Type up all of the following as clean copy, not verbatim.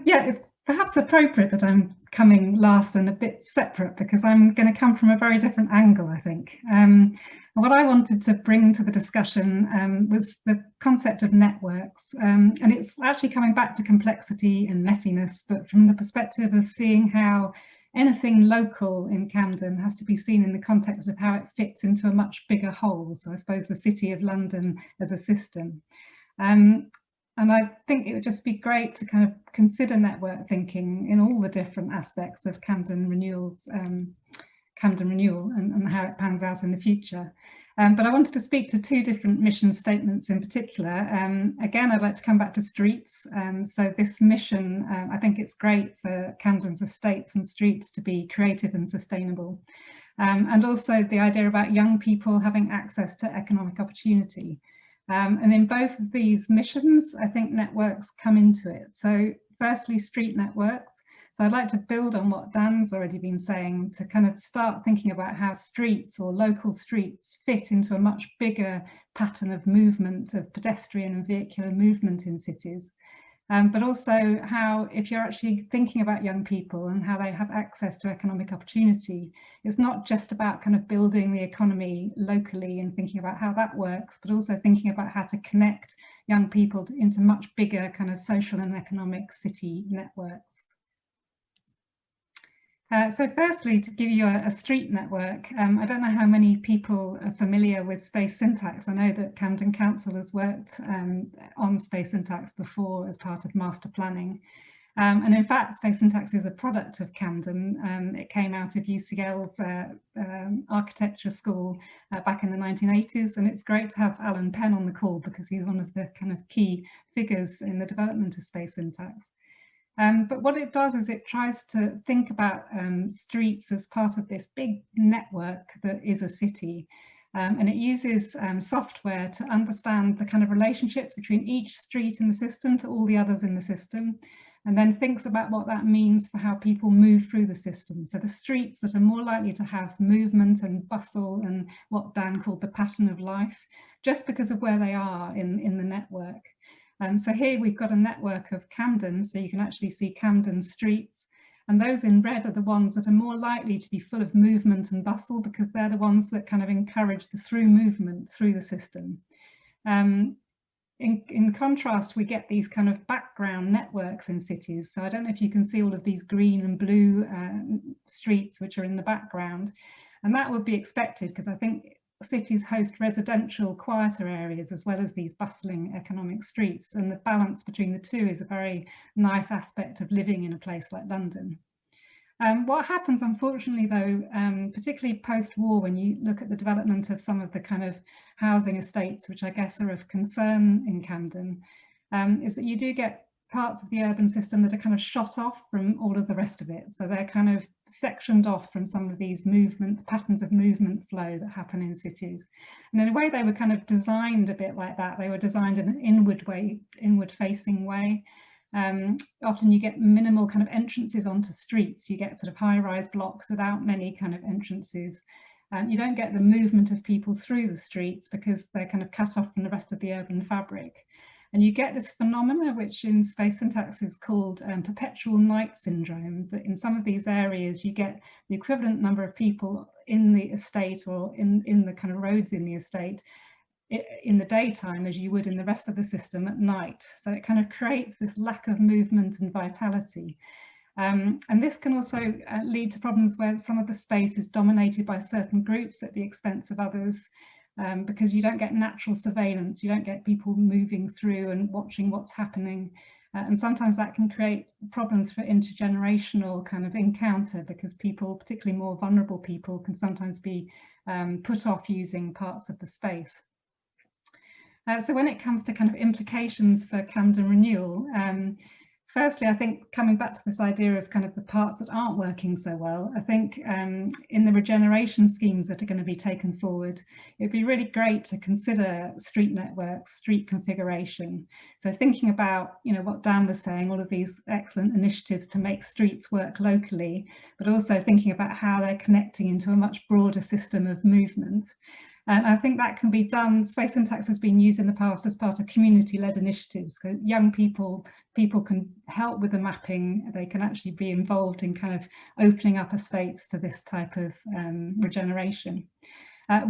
Yeah, it's perhaps appropriate that I'm coming last and a bit separate because I'm going to come from a very different angle, I think. What I wanted to bring to the discussion was the concept of networks, and it's actually coming back to complexity and messiness, but from the perspective of seeing how anything local in Camden has to be seen in the context of how it fits into a much bigger whole. So I suppose the City of London as a system. And I think it would just be great to kind of consider network thinking in all the different aspects of Camden Renewal and how it pans out in the future. But I wanted to speak to two different mission statements in particular. Again, I'd like to come back to streets. So this mission, I think it's great for Camden's estates and streets to be creative and sustainable. And also the idea about young people having access to economic opportunity. And in both of these missions, I think networks come into it. So firstly, street networks. So I'd like to build on what Dan's already been saying to kind of start thinking about how streets or local streets fit into a much bigger pattern of movement, of pedestrian and vehicular movement in cities. But also how, if you're actually thinking about young people and how they have access to economic opportunity, it's not just about kind of building the economy locally and thinking about how that works, but also thinking about how to connect young people into much bigger kind of social and economic city networks. So firstly, to give you a street network, I don't know how many people are familiar with space syntax. I know that Camden Council has worked on space syntax before as part of master planning. And in fact, space syntax is a product of Camden. It came out of UCL's architecture school back in the 1980s. And it's great to have Alan Penn on the call because he's one of the kind of key figures in the development of space syntax. But what it does is it tries to think about streets as part of this big network that is a city. And it uses software to understand the kind of relationships between each street in the system to all the others in the system, and then thinks about what that means for how people move through the system. So the streets that are more likely to have movement and bustle and what Dan called the pattern of life, just because of where they are in the network. So here we've got a network of Camden, so you can actually see Camden streets, and those in red are the ones that are more likely to be full of movement and bustle because they're the ones that kind of encourage the through movement through the system. In contrast, we get these kind of background networks in cities. So I don't know if you can see all of these green and blue streets which are in the background, and that would be expected because I think cities host residential, quieter areas as well as these bustling economic streets, and the balance between the two is a very nice aspect of living in a place like London. What happens, unfortunately, though, particularly post-war, when you look at the development of some of the kind of housing estates, which I guess are of concern in Camden, is that you do get parts of the urban system that are kind of shot off from all of the rest of it. So they're kind of sectioned off from some of these patterns of movement flow that happen in cities. And in a way, they were kind of designed a bit like that. They were designed in an inward facing way. Often you get minimal kind of entrances onto streets. You get sort of high-rise blocks without many kind of entrances. You don't get the movement of people through the streets because they're kind of cut off from the rest of the urban fabric. And you get this phenomena, which in space syntax is called perpetual night syndrome, that in some of these areas, you get the equivalent number of people in the estate or in the kind of roads in the estate in the daytime as you would in the rest of the system at night. So it kind of creates this lack of movement and vitality. And this can also lead to problems where some of the space is dominated by certain groups at the expense of others. Because you don't get natural surveillance, you don't get people moving through and watching what's happening. And sometimes that can create problems for intergenerational kind of encounter because people, particularly more vulnerable people, can sometimes be put off using parts of the space. So when it comes to kind of implications for Camden Renewal, firstly, I think coming back to this idea of kind of the parts that aren't working so well, I think in the regeneration schemes that are going to be taken forward, it'd be really great to consider street networks, street configuration. So thinking about, you know, what Dan was saying, all of these excellent initiatives to make streets work locally, but also thinking about how they're connecting into a much broader system of movement. And I think that can be done. Space syntax has been used in the past as part of community-led initiatives. So young people can help with the mapping. They can actually be involved in kind of opening up estates to this type of regeneration.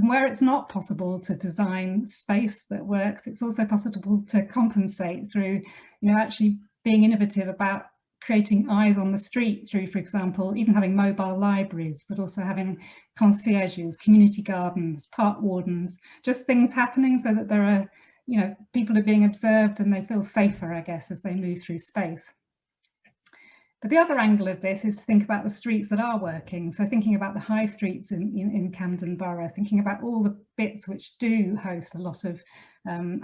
Where it's not possible to design space that works, it's also possible to compensate through, actually being innovative about creating eyes on the street through, for example, even having mobile libraries, but also having concierges, community gardens, park wardens, just things happening so that there are, people are being observed and they feel safer, I guess, as they move through space. But the other angle of this is to think about the streets that are working. So thinking about the high streets in Camden Borough, thinking about all the bits which do host a lot of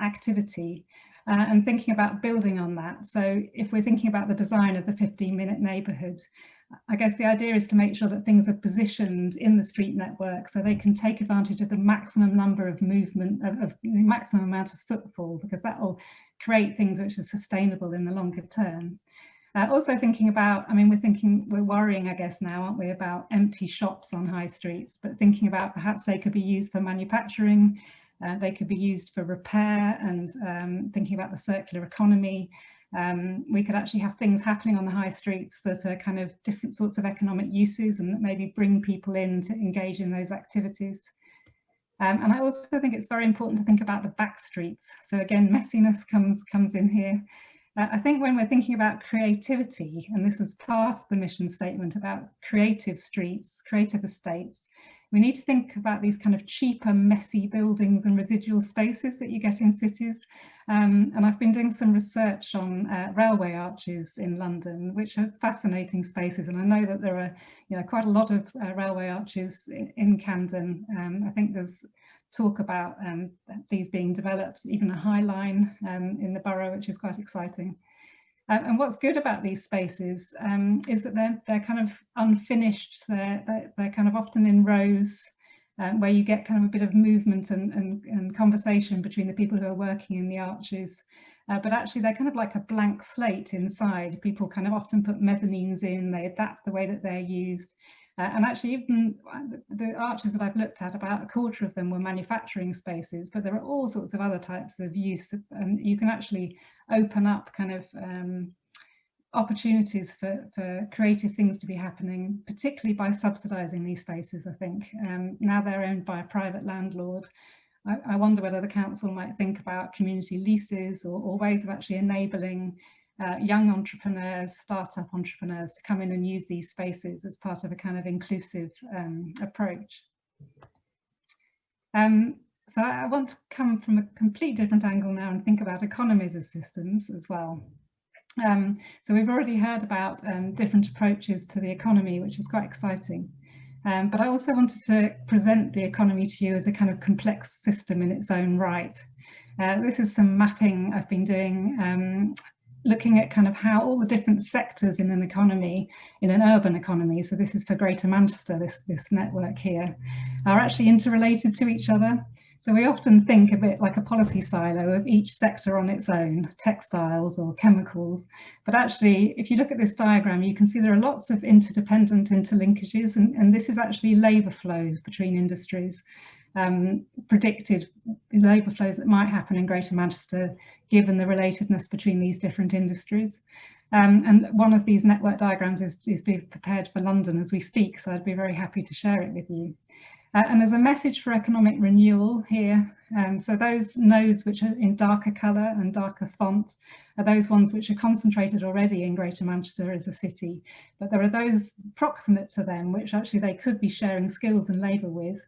activity, and thinking about building on that. So if we're thinking about the design of the 15-minute neighbourhood, I guess the idea is to make sure that things are positioned in the street network so they can take advantage of the maximum number of movement, of the maximum amount of footfall, because that will create things which are sustainable in the longer term. Also thinking about, we're worrying, I guess now, aren't we, about empty shops on high streets, but thinking about perhaps they could be used for manufacturing, they could be used for repair, and thinking about the circular economy. We could actually have things happening on the high streets that are kind of different sorts of economic uses and that maybe bring people in to engage in those activities. And I also think it's very important to think about the back streets. So again, messiness comes in here. I think when we're thinking about creativity, and this was part of the mission statement about creative streets, creative estates, we need to think about these kind of cheaper, messy buildings and residual spaces that you get in cities. And I've been doing some research on railway arches in London, which are fascinating spaces. And I know that there are quite a lot of railway arches in Camden. I think there's talk about these being developed, even a High Line in the borough, which is quite exciting. And what's good about these spaces is that they're kind of unfinished. They're kind of often in rows where you get kind of a bit of movement and conversation between the people who are working in the arches. But actually they're kind of like a blank slate inside. People kind of often put mezzanines in, they adapt the way that they're used. And actually even the arches that I've looked at, about a quarter of them were manufacturing spaces, but there are all sorts of other types of use, and you can actually open up kind of opportunities for creative things to be happening, particularly by subsidising these spaces, I think. Now they're owned by a private landlord. I wonder whether the council might think about community leases or ways of actually enabling young entrepreneurs, startup entrepreneurs, to come in and use these spaces as part of a kind of inclusive approach. So I want to come from a complete different angle now and think about economies as systems as well. So we've already heard about different approaches to the economy, which is quite exciting. But I also wanted to present the economy to you as a kind of complex system in its own right. This is some mapping I've been doing, looking at kind of how all the different sectors in an economy, in an urban economy, so this is for Greater Manchester, this network here, are actually interrelated to each other. So we often think of it like a policy silo of each sector on its own, textiles or chemicals. But actually, if you look at this diagram, you can see there are lots of interdependent interlinkages, and this is actually labour flows between industries, predicted labour flows that might happen in Greater Manchester, given the relatedness between these different industries. And one of these network diagrams is being prepared for London as we speak, so I'd be very happy to share it with you. And there's a message for economic renewal here. So those nodes which are in darker colour and darker font are those ones which are concentrated already in Greater Manchester as a city. But there are those proximate to them which actually they could be sharing skills and labour with.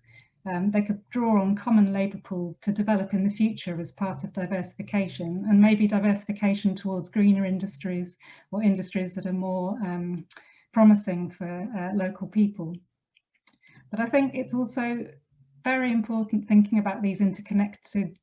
They could draw on common labour pools to develop in the future as part of diversification, and maybe diversification towards greener industries or industries that are more promising for local people. But I think it's also very important thinking about these interconnected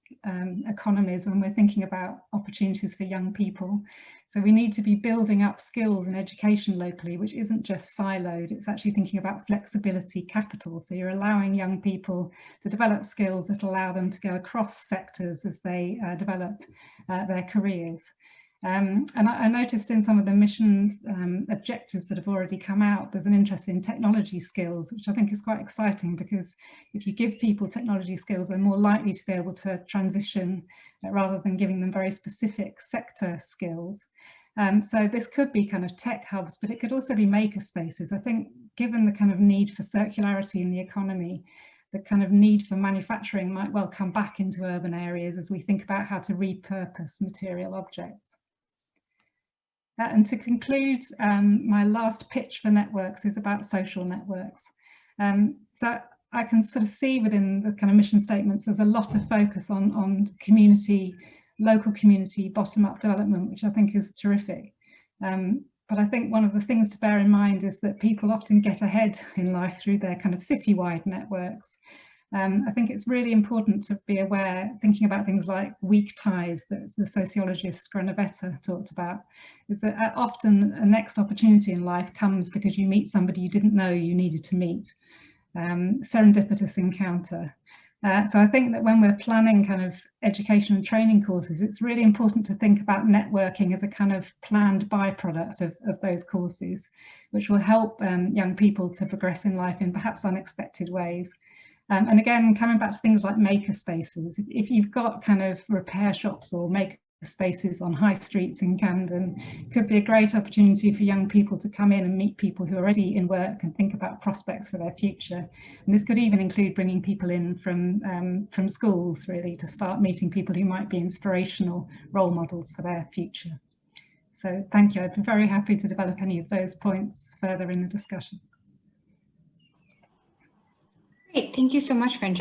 economies when we're thinking about opportunities for young people. So we need to be building up skills in education locally, which isn't just siloed, it's actually thinking about flexibility capital. So you're allowing young people to develop skills that allow them to go across sectors as they develop their careers. And I noticed in some of the mission objectives that have already come out, there's an interest in technology skills, which I think is quite exciting, because if you give people technology skills, they're more likely to be able to transition rather than giving them very specific sector skills. So this could be kind of tech hubs, but it could also be maker spaces. I think given the kind of need for circularity in the economy, the kind of need for manufacturing might well come back into urban areas as we think about how to repurpose material objects. And to conclude, my last pitch for networks is about social networks. So I can sort of see within the kind of mission statements, there's a lot of focus on community, local community, bottom-up development, which I think is terrific. But I think one of the things to bear in mind is that people often get ahead in life through their kind of citywide networks. I think it's really important to be aware, thinking about things like weak ties that the sociologist Granavetta talked about, is that often a next opportunity in life comes because you meet somebody you didn't know you needed to meet. Serendipitous encounter. So I think that when we're planning kind of education and training courses, it's really important to think about networking as a kind of planned byproduct of those courses, which will help young people to progress in life in perhaps unexpected ways. And again, coming back to things like maker spaces, if you've got kind of repair shops or maker spaces on high streets in Camden, it could be a great opportunity for young people to come in and meet people who are already in work and think about prospects for their future. And this could even include bringing people in from schools, really, to start meeting people who might be inspirational role models for their future. So thank you. I'd be very happy to develop any of those points further in the discussion. Great, thank you so much, Francesca.